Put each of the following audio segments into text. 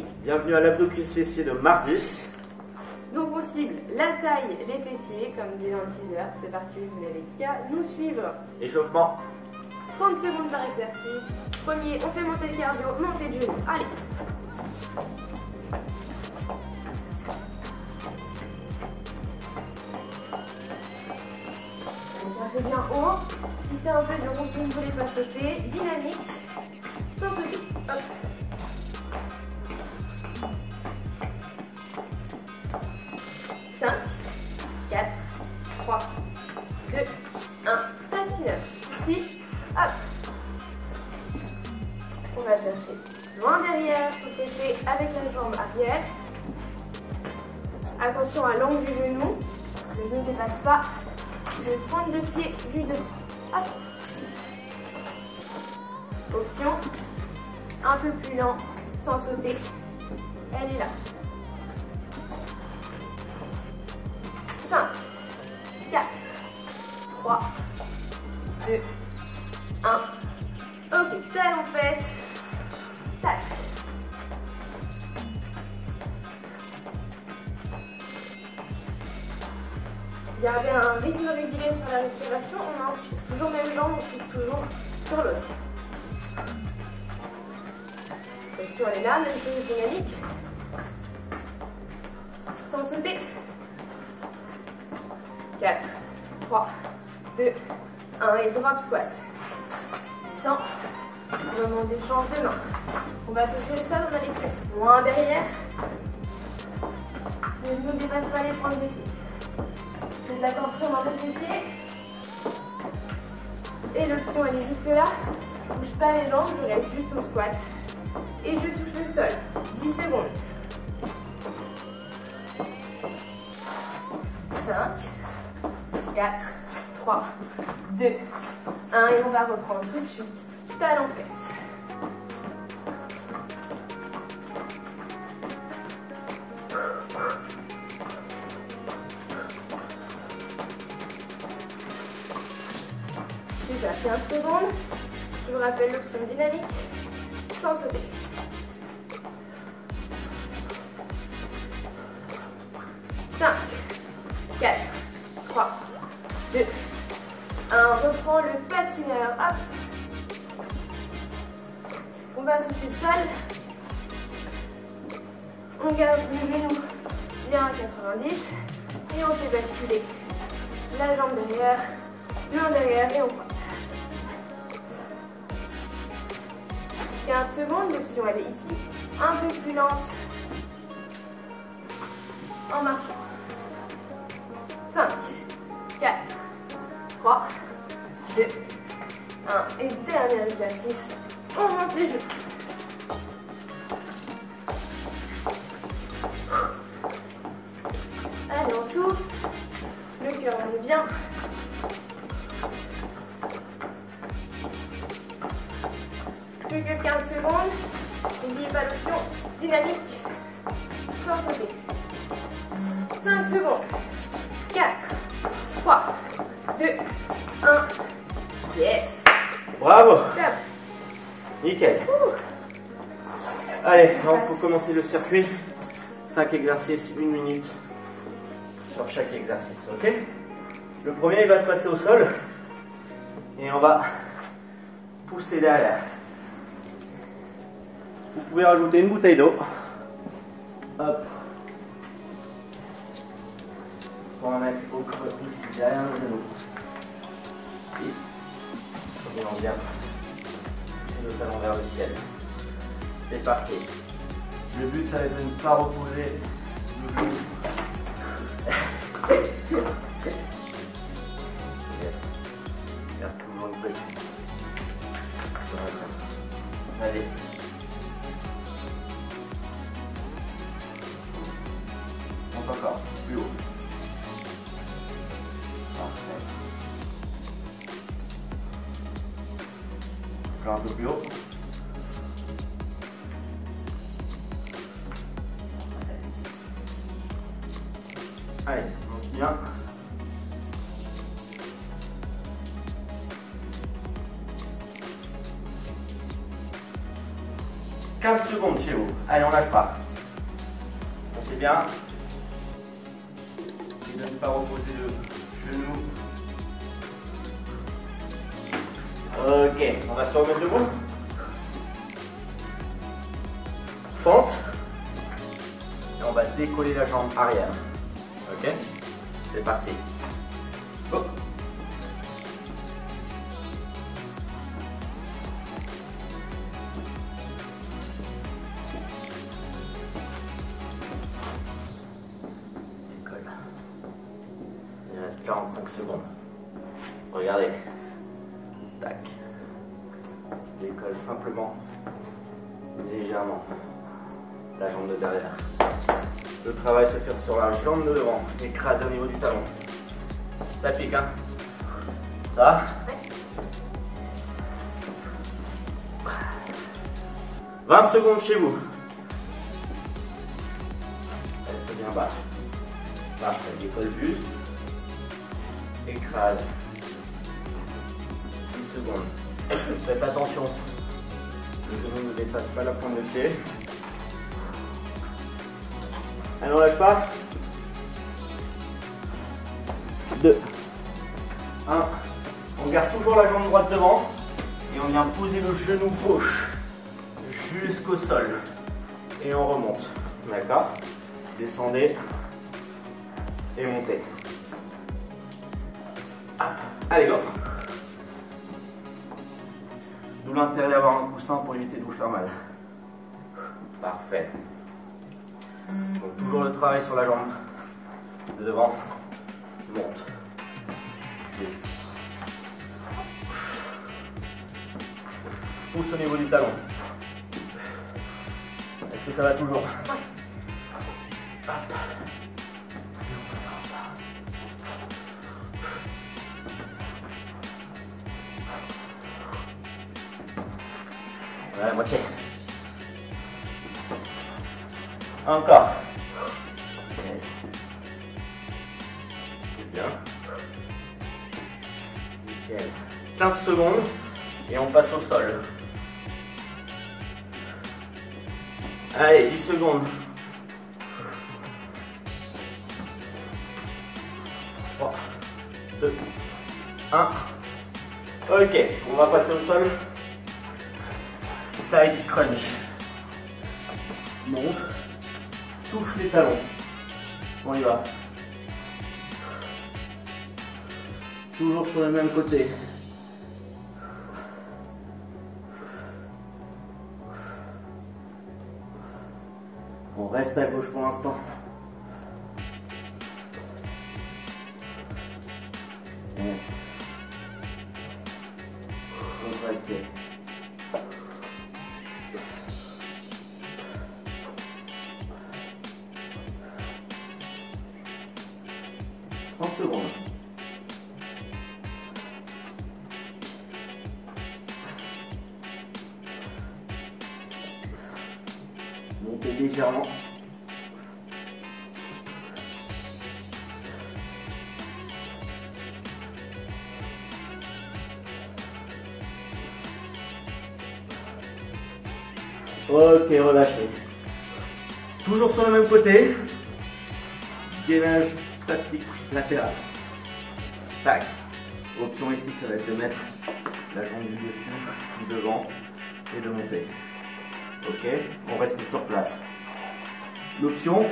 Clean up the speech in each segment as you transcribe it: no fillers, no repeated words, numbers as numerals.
Camille. Bienvenue à l'abdo cuisse fessier de mardi. Donc on cible la taille, les fessiers, comme dit dans le teaser. C'est parti, vous n'avez qu'à nous suivre. Échauffement. 30 secondes par exercice. Premier, on fait monter le cardio, montée du genou. Allez. Allez, cherchez bien haut. Si c'est un peu dur, vous ne voulez pas sauter. Dynamique, sans sauter. Hop. Cinq, 4, 3, 2, 1. Patineur. Ici. Hop. On va chercher loin derrière, sur le côté, avec la jambe arrière. Attention à l'angle du genou. Le genou ne dépasse pas le pointe de pied du devant. Hop. Option. Un peu plus lent, sans sauter. Elle est là. 5, 4, 3, 2, 1. Ok, talon fesse. Tac. Gardez un rythme régulier sur la respiration. On inspire toujours même jambe, on souffle toujours sur l'autre. Option elle est là, même chose dynamique. Sans sauter. 4, 3, 2, 1 et drop squat. Descend. Vraiment d'échange de mains. On va toucher le sol, on a les fesses loin derrière. Le genou ne dépasse pas les pointes de pied. Faites de la tension dans le fessier. Et l'option elle est juste là. Je ne bouge pas les jambes, je reste juste au squat. Et je touche le sol. 10 secondes. 5, 4, 3, 2, 1 et on va reprendre tout de suite. Talon fesse. Super, 15 secondes. Je vous rappelle l'option dynamique sans sauter. 5, 4, 3, 2, 1. Reprend le patineur. Hop. On va toucher le sol. On garde le genou bien à 90. Et on fait basculer la jambe derrière, main derrière et on passe. 15 secondes, l'option elle est ici. Un peu plus lente. En marchant. 5, 4, 3, 2, 1. Et dernier exercice. On monte les genoux. Allez, on souffle. Le cœur monte bien. Plus que 15 secondes. N'oubliez pas l'option dynamique. Sans sauter. 5 secondes. 4, 3, 2, 1. Yes. Bravo. Top. Nickel. Allez, donc pour commencer le circuit, 5 exercices, 1 minute sur chaque exercice, ok? Le premier, il va se passer au sol et on va pousser derrière. Vous pouvez rajouter une bouteille d'eau. Hop. On va mettre au creux ici, derrière le genou. Et on bien. Le talon vers le ciel. C'est parti. Le but, ça va être de ne pas reposer le genou. Yes. Garde toujours une pression. Vas-y. Monte encore. Plus haut. Parfait. Encore un peu plus haut. Allez, monte bien. 15 secondes chez vous. Allez, on lâche pas. Montez bien. Essayez de ne pas reposer le genou. Ok, on va se remettre debout. Fente. Et on va décoller la jambe arrière. Ok, c'est parti. Go. Décolle. Il reste 45 secondes. Regardez. Tac. Décolle simplement, légèrement, la jambe de derrière. Le travail se fait sur la jambe de devant, écrasé au niveau du talon. Ça pique, hein? Ça va? 20 secondes chez vous. Reste bien bas. Parfait, décolle juste. Écrase. 10 secondes. Faites attention. Le genou ne dépasse pas la pointe de pied. Allez, on lâche pas. 2, 1. On garde toujours la jambe droite devant et on vient poser le genou gauche jusqu'au sol et on remonte. D'accord? Descendez et montez. Hop. Allez, go. D'où l'intérêt d'avoir un coussin pour éviter de vous faire mal. Parfait. Donc toujours le travail sur la jambe de devant. Monte. Descend. Pousse au niveau du talon. Est-ce que ça va toujours? Hop. Voilà, moitié. Encore. Yes. C'est bien. Nickel. 15 secondes et on passe au sol. Allez, 10 secondes. 3, 2, 1. Ok, on va passer au sol. Side crunch. Monte. Touche les talons. On y va. Toujours sur le même côté. On reste à gauche pour l'instant. Yes. Contracté. Secondes. Montez légèrement. Ok, relâchez. Toujours sur le même côté. Gainage statique latéral. Tac. Option ici, ça va être de mettre la jambe du dessus, du devant et de monter. Ok, on reste sur place. L'option,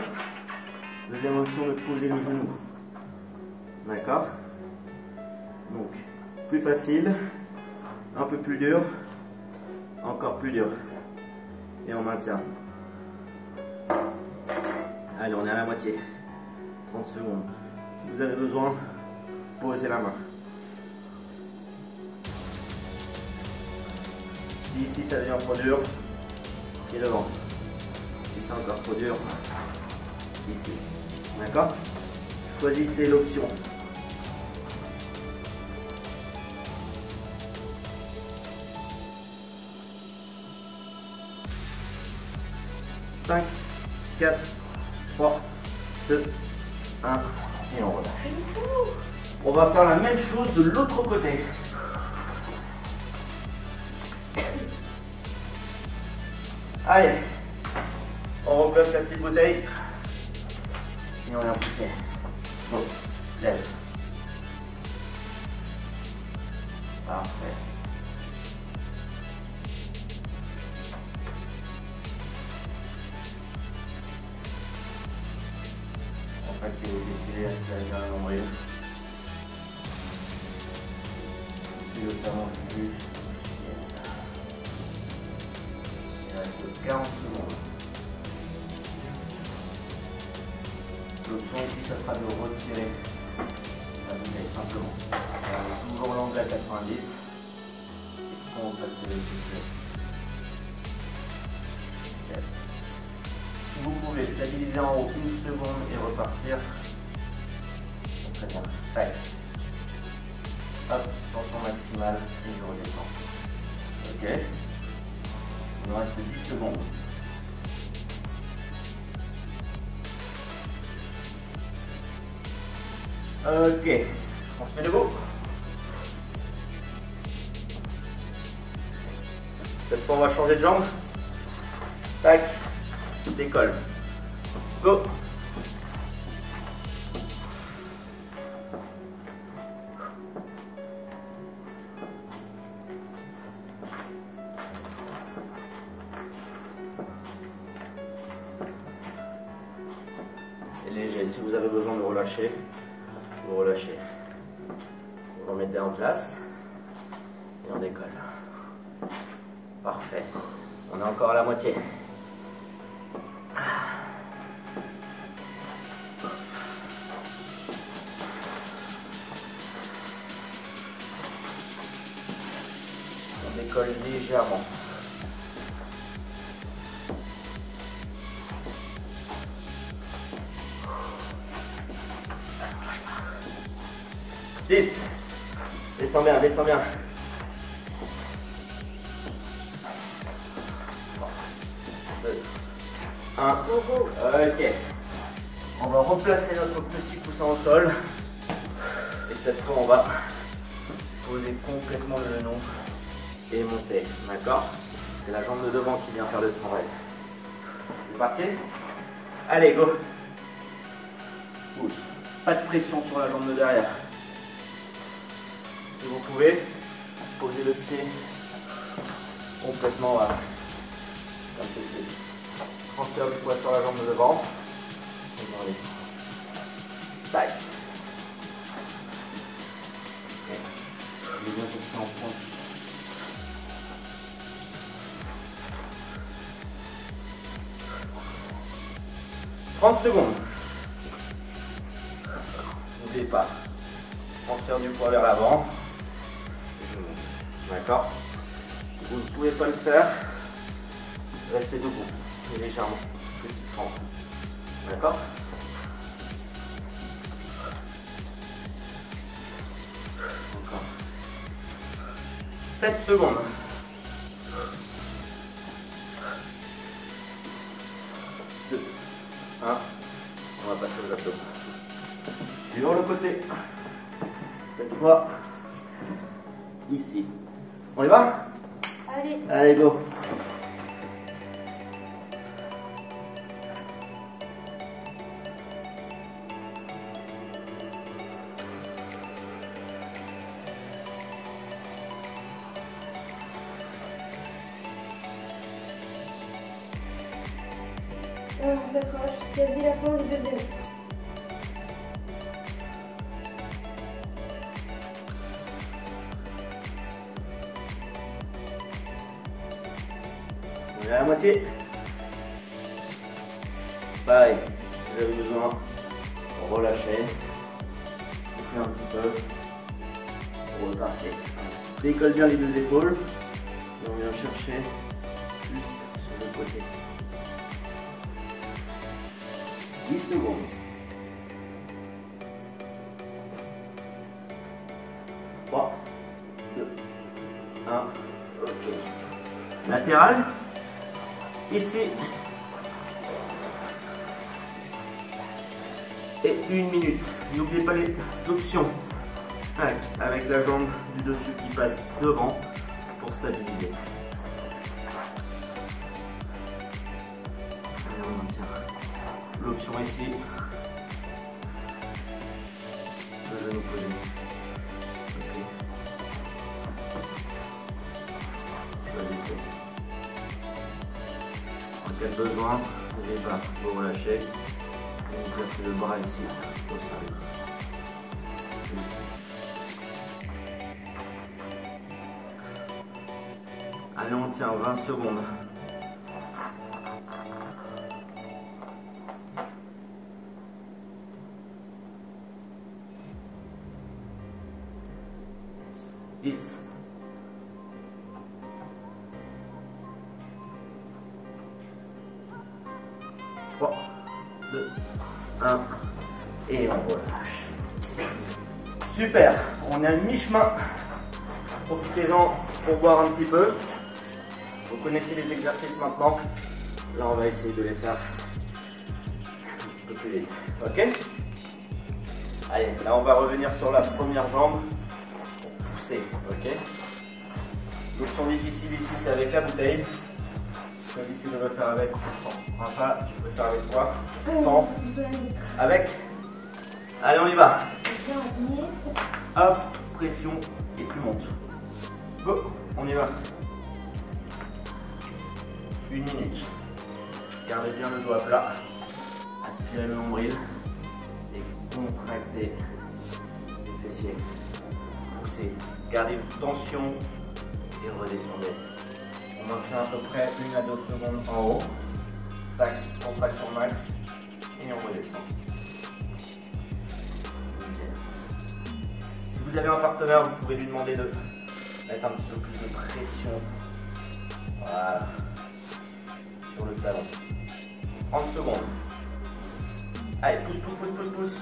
deuxième option, de poser le genou. D'accord? Donc, plus facile, un peu plus dur, encore plus dur. Et on maintient. Allez, on est à la moitié. 30 secondes. Si vous avez besoin, posez la main. Si ici ça devient trop dur, pied devant. Si c'est encore trop dur, ici. D'accord? Choisissez l'option. Cinq, 4, 3, 2, 1 et on relâche. On va faire la même chose de l'autre côté. Allez, on replace la petite bouteille. Et on vient pousser. Bon, lève. Parfait. En fait, il est décidé à se placer dans le nombril. Poussez le talon juste au ciel. Il reste 40 secondes. L'option ici, ça sera de retirer la bouteille simplement. On toujours l'angle à 90. Et on va le pousser. Yes. Si vous pouvez stabiliser en haut une seconde et repartir, ça serait bien. Tac. Hop, tension maximale et je redescends. Ok. Il nous reste 10 secondes. Ok, on se met debout. Cette fois, on va changer de jambe. Tac, décolle. Go. C'est léger. Si vous avez besoin de relâcher, vous relâchez. Vous remettez en place et on décolle. Parfait. On est encore à la moitié. On décolle légèrement. Descends bien, descends bien. 2, 1. Ok. On va replacer notre petit coussin au sol. Et cette fois, on va poser complètement le genou et monter. D'accord? C'est la jambe de devant qui vient faire le travail. C'est parti? Allez, go. Pousse. Pas de pression sur la jambe de derrière. Si vous pouvez, posez le pied complètement là, comme ceci. Transfert du poids sur la jambe de devant. Et on redescend. Tac. Yes. Je vais bien tout en point. « 30 secondes. N'oubliez pas. Transfert du poids vers l'avant. D'accord? Si vous ne pouvez pas le faire, restez debout. Et légèrement. Petite fente. D'accord? Encore. 7 secondes. 2, 1. On va passer aux abdos. Sur le côté. Cette fois, ici. On y va? Allez. Allez, go. On s'approche, quasi la fin du deuxième. On est à la moitié. Pareil, si vous avez besoin, relâchez, soufflez un petit peu, repartez. Décolle bien les deux épaules et on vient chercher juste sur le côté. 10 secondes. 3, 2, 1, ok. Latéral, ici. Et 1 minute. N'oubliez pas les options. Tac, avec la jambe du dessus qui passe devant pour stabiliser. option ici. Le genou posé. Ok. Choisissez. En cas de besoin, n'oubliez pas, vous relâchez. Et vous placez le bras ici, au sol. Allez, on tient 20 secondes. Dix. 3, 2, 1. Et on relâche. Super, on est à mi-chemin. Profitez-en pour boire un petit peu. Vous connaissez les exercices maintenant. Là, on va essayer de les faire un petit peu plus vite. Ok? Allez, là, on va revenir sur la première jambe pour pousser. Ok? L'option difficile ici, c'est avec la bouteille. Choisissez de le faire avec ou sans. Enfin, tu peux faire avec quoi? Sans. Avec. Allez, on y va. Hop, pression et tu montes. Go, on y va. 1 minute. Gardez bien le dos à plat. Aspirez le nombril. Et contractez les fessiers. Poussez. Gardez une tension et redescendez. On maintient à peu près 1 à 2 secondes en haut. Tac, contraction max. Et on redescend. Okay. Si vous avez un partenaire, vous pouvez lui demander de mettre un petit peu plus de pression. Voilà. Sur le talon. 30 secondes. Allez, pousse, pousse, pousse, pousse, pousse.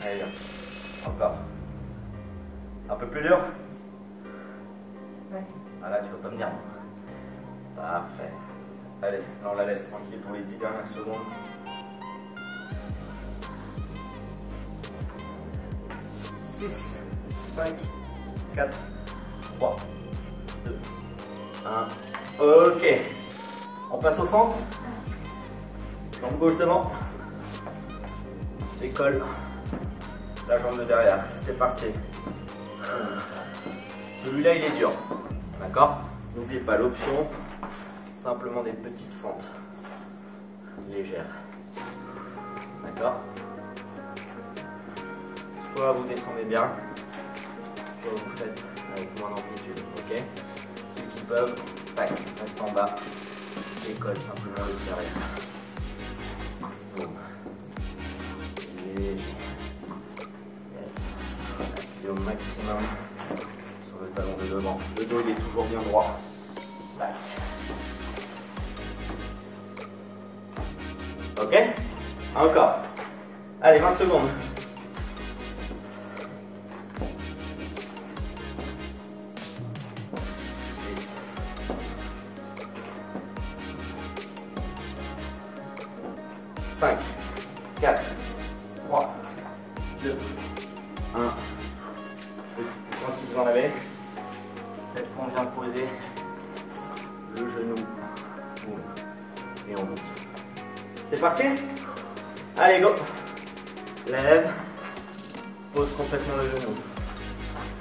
Allez, bien. Encore. Un peu plus dur. Ouais. Voilà, tu vas pas venir. Parfait. Allez, là on la laisse tranquille pour les 10 dernières secondes. « 6, 5, 4, 3, 2, 1. Ok. On passe aux fentes. Jambe gauche devant. Décolle. La jambe de derrière. C'est parti. Celui-là, il est dur. D'accord? N'oubliez pas l'option. Simplement des petites fentes. Légères. D'accord? Soit vous descendez bien, soit vous faites avec moins d'amplitude. Ok? Ceux qui peuvent, tac, reste en bas. Décolle simplement le pied arrière. Boum. Léger. Yes. Appuyez au maximum sur le talon de devant. Le dos il est toujours bien droit. Tac. Ok? Encore. Allez, 20 secondes. Cinq, 4, 3, 2, 1. Petite position si vous en avez. Cette fois, on vient poser le genou. Et on monte. C'est parti? Allez, go! Lève. Pose complètement le genou.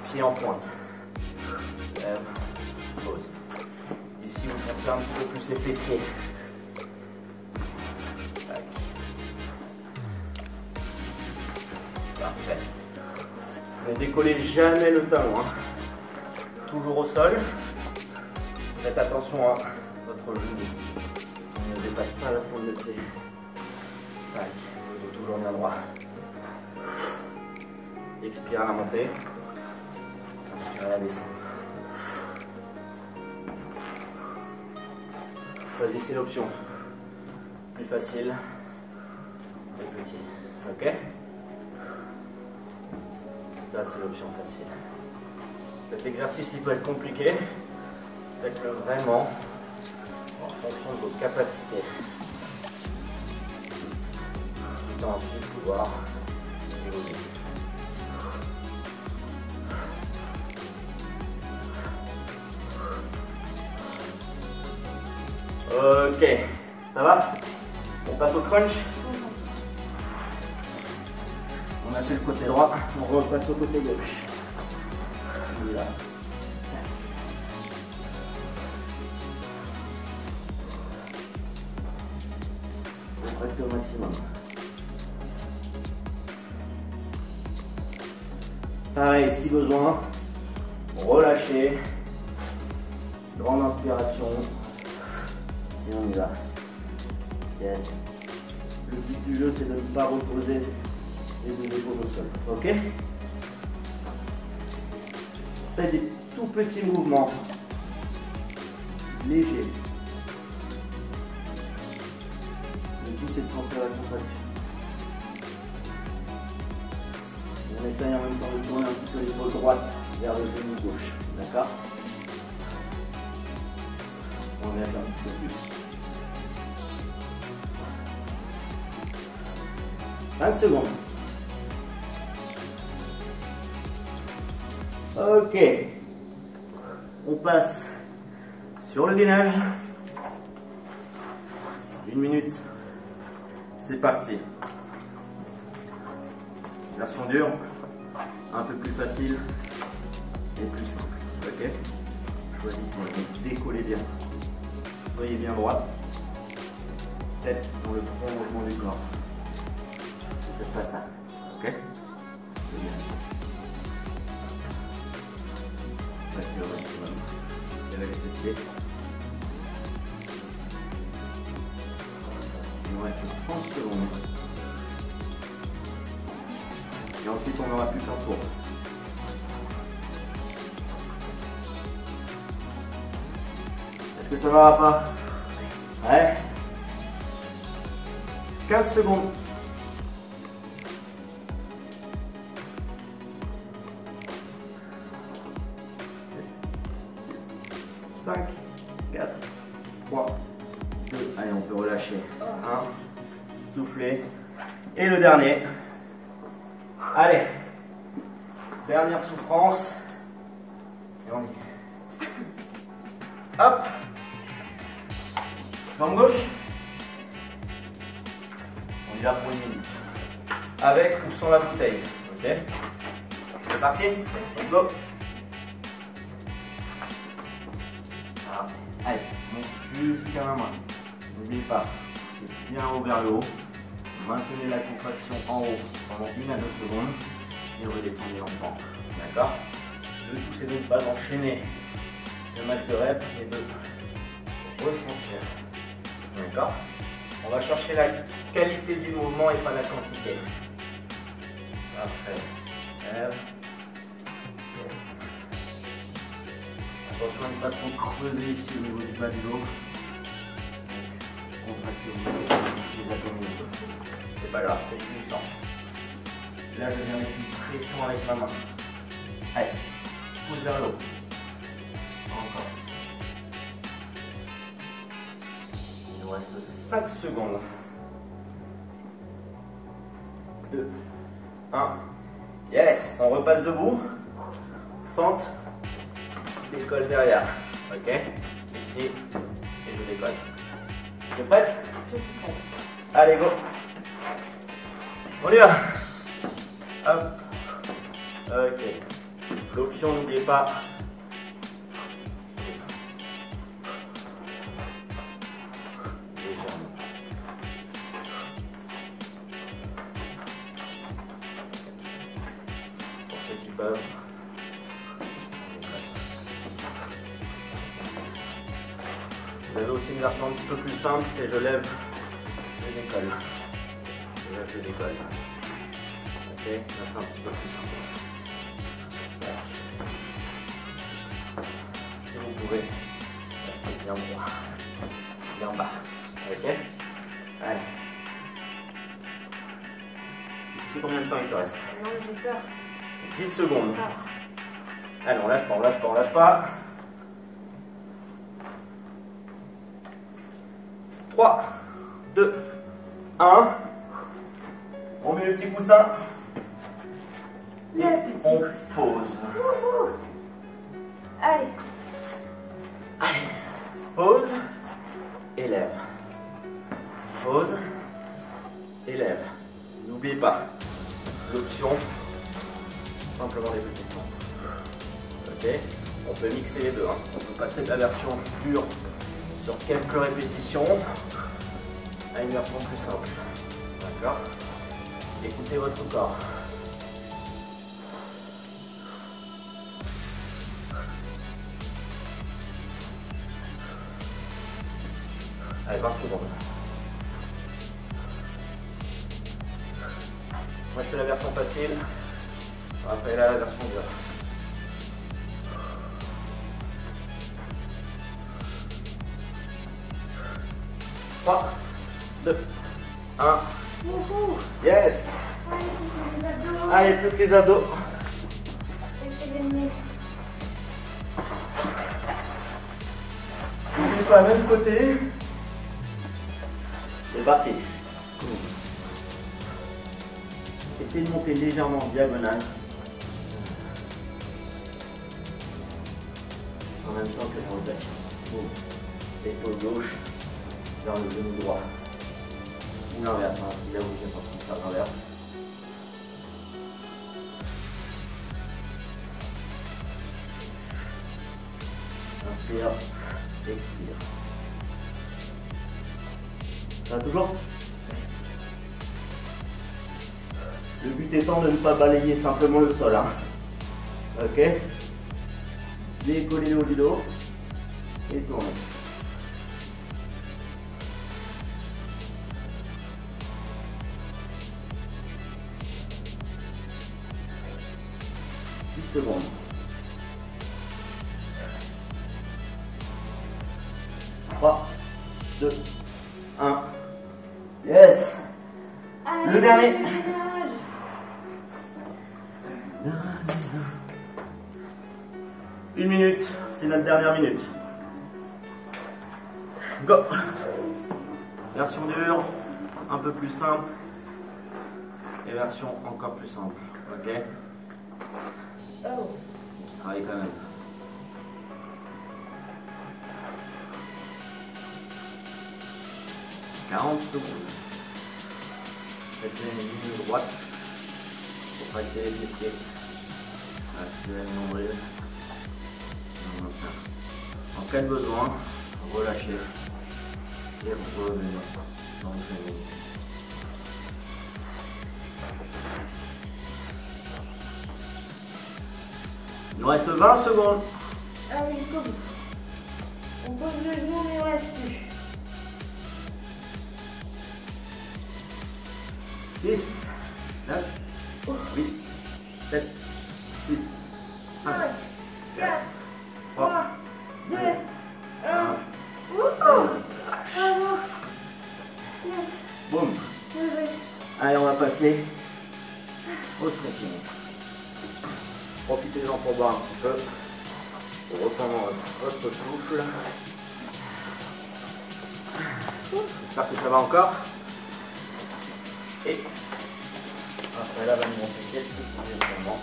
Pied en pointe. Lève. Pose. Ici, vous sentez un petit peu plus les fessiers. Parfait. Ne décollez jamais le talon. Hein. Toujours au sol. Faites attention à votre genou. Ne dépasse pas la pointe de pied. Tac. Le dos toujours bien droit. Expire à la montée. Inspire à la descente. Choisissez l'option plus facile et petit. Ok? Ça, c'est l'option facile. Cet exercice, il peut être compliqué. Faites-le vraiment en fonction de vos capacités. Et ensuite pouvoir évoluer. Ok, ça va? On passe au crunch. a fait le côté droit, on repasse au côté gauche. On y va. Contractez au maximum. Pareil, si besoin, relâchez. Grande inspiration. Et on y va. Yes. Le but du jeu, c'est de ne pas reposer les deux épaules au sol. Ok? Faites des tout petits mouvements. Légers. Le tout, c'est de sentir la contraction. On essaye en même temps de tourner un petit peu l'épaule droite vers le genou gauche. D'accord? On va mettre un petit peu plus. 5 secondes. Ok. On passe sur le gainage. 1 minute. C'est parti. Version dure. Un peu plus facile et plus simple. Ok. Choisissez, décollez bien. Soyez bien droit. Tête dans le prolongement du corps. Ne faites pas ça. Ok. C'est bien. Restez au maximum. Serrez les fessiers. Il nous reste 30 secondes. Et ensuite on n'aura plus qu'un tour. Est-ce que ça va pas? Ouais. 15 secondes. 5, 4, 3, 2, allez on peut relâcher. 1, soufflez. Et le dernier. Allez. Dernière souffrance. Et on y est. Hop. Jambe gauche. On y va pour 1 minute. Avec ou sans la bouteille. Ok. C'est parti. Go. Allez, monte jusqu'à ma main. N'oubliez pas, c'est bien haut vers le haut. Maintenez la contraction en haut pendant 1 à 2 secondes et redescendez lentement. D'accord? Le tout, c'est de ne pas enchaîner le max de reps et de ressentir. D'accord? On va chercher la qualité du mouvement et pas la quantité. Parfait. Lève. Yes. Attention à ne pas trop creuser ici au niveau du bas du dos. Contractez au maximum les abdominaux. C'est pas grave, c'est du sang. Là, je viens mettre une pression avec ma main. Allez, pousse vers le haut. Encore. Il nous reste 5 secondes. 2, 1. Yes, on repasse debout. Fente. Décolle derrière. Ok. Ici. Et je décolle. Tu es prête? Je suis prête. Allez, go. On y va. Hop. Ok. L'option, n'oubliez pas. Je descends. Légèrement. Pour ceux qui peuvent. Vous avez aussi une version un petit peu plus simple, c'est je lève, je décolle. Je lève, je décolle. Ok, là c'est un petit peu plus simple. Si vous pouvez, restez bien droit, bien bas. Ok. Allez. Tu sais combien de temps il te reste? Non, j'ai peur. 10 secondes. Allez, on lâche pas, on lâche pas, on lâche pas. 3, 2, 1. On met le petit coussin. Et on pose. Allez. Allez. Pose. Élève. Pose. Élève. N'oubliez pas. l'option, simplement les petites pompes. Ok, on peut mixer les deux. Hein. On peut passer de la version dure sur quelques répétitions à une version plus simple. D'accord? Écoutez votre corps. Allez, 20 secondes. Moi je fais la version facile, Raphaël la version dure. 3, 2, 1. Yes. Allez, plus que les abdos. N'oubliez pas, même côté. C'est parti. Essayez de monter légèrement en diagonale. En même temps que la rotation. L'épaule gauche vers le genou droit. Ou l'inverse, hein, si là vous êtes en train de faire l'inverse. Inspire, expire. Ça va toujours? Le but étant de ne pas balayer simplement le sol. Hein. Ok? Décollez le haut du dos et tournez. Secondes. 3, 2, 1. Yes. Allez, le dernier. Une minute, c'est notre dernière minute. Go. Version dure, un peu plus simple. Et version encore plus simple. Ok. Qui travaille quand même. « 40 secondes. Faites une ligne droite pour tracter les fessiers. Aspirez le nombril. En cas de besoin, relâchez et revenez dans le training. Il nous reste 20 secondes. Ah oui, jusqu'au bout. On pose le genou, mais on ne reste plus. 10, 9, 8, 7, 6, 5, 4, 3, 2, 1. Bravo. Yes. Boum. Allez, on va passer au stretching. Profitez-en pour boire un petit peu, pour reprendre votre souffle. J'espère que ça va encore. Et Raphaël va nous montrer quelques petits étirements.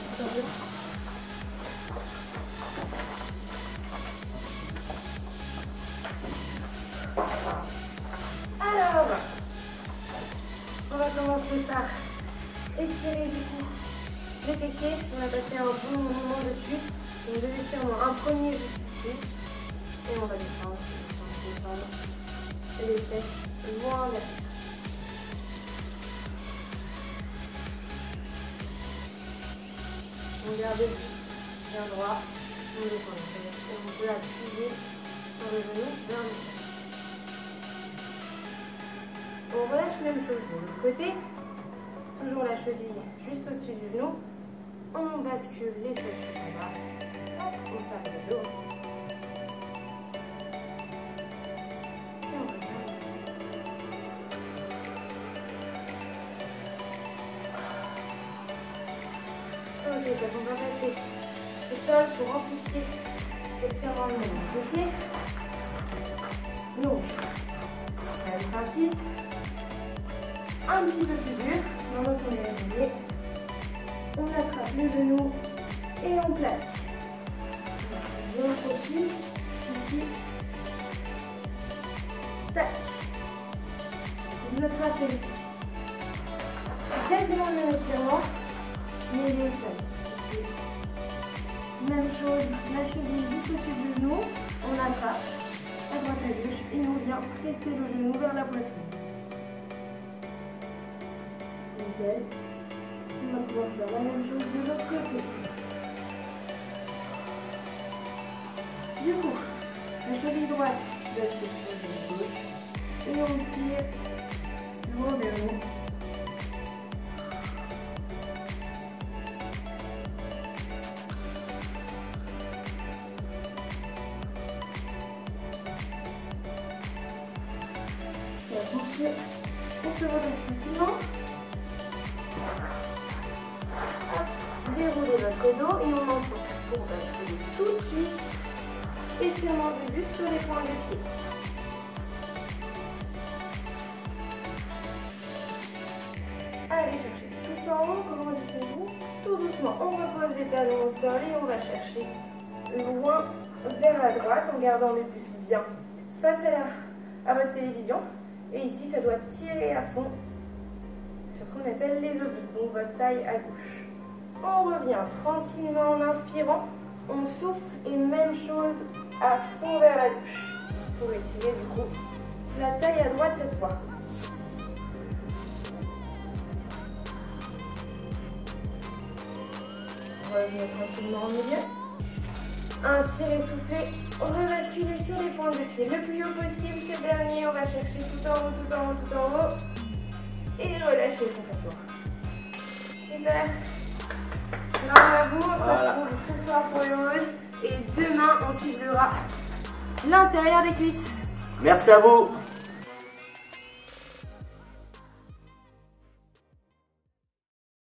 Alors, on va commencer par étirer du coup les fessiers. On va passer un bon moment dessus. Donc deux étirements, un premier juste ici. Et on va descendre, descendre, descendre. Et les fesses loin derrière. On garde le bien droit, on descend les fesses et on peut appuyer sur le genou vers le sol. On relâche même chose de l'autre côté, toujours la cheville juste au-dessus du genou. On bascule les fesses vers en bas, on s'arrête le dos. Et on regarde. Ok, donc on va passer au sol pour amplifier l'étirement de mes fessiers. Donc, la même partie, un petit peu plus dur, maintenant qu'on est réveillé, on attrape le genou et on plaque. Bien profil, ici, tac, vous attrapez quasiment le même étirement. mais il est au sol. Même chose, la cheville juste au-dessus du genou, on attrape à droite à gauche et on vient presser le genou vers la poitrine. Nickel. On va pouvoir faire la même chose de l'autre côté. Du coup, la cheville droite doit se poser sur gauche et on tire le haut vers nous. On se relève tranquillement. Déroulez votre dos et on enfonce pour basculer tout de suite. Étirement du buste sur les points de pied. Allez chercher tout en haut, grandissez-vous. Tout doucement, on repose les talons au sol et on va chercher loin vers la droite en gardant le buste bien face à votre télévision. Et ici, ça doit tirer à fond sur ce qu'on appelle les obliques, donc votre taille à gauche. On revient tranquillement en inspirant, on souffle et même chose à fond vers la gauche pour étirer du coup la taille à droite cette fois. Revenez tranquillement au milieu. Inspirez, soufflez, rebasculez sur les points de pied le plus haut possible. C'est le dernier, on va chercher tout en haut, tout en haut, tout en haut. Et relâchez complètement. Super. Bravo à vous, on se retrouve ce soir pour le haut. Et demain, on ciblera l'intérieur des cuisses. Merci à vous.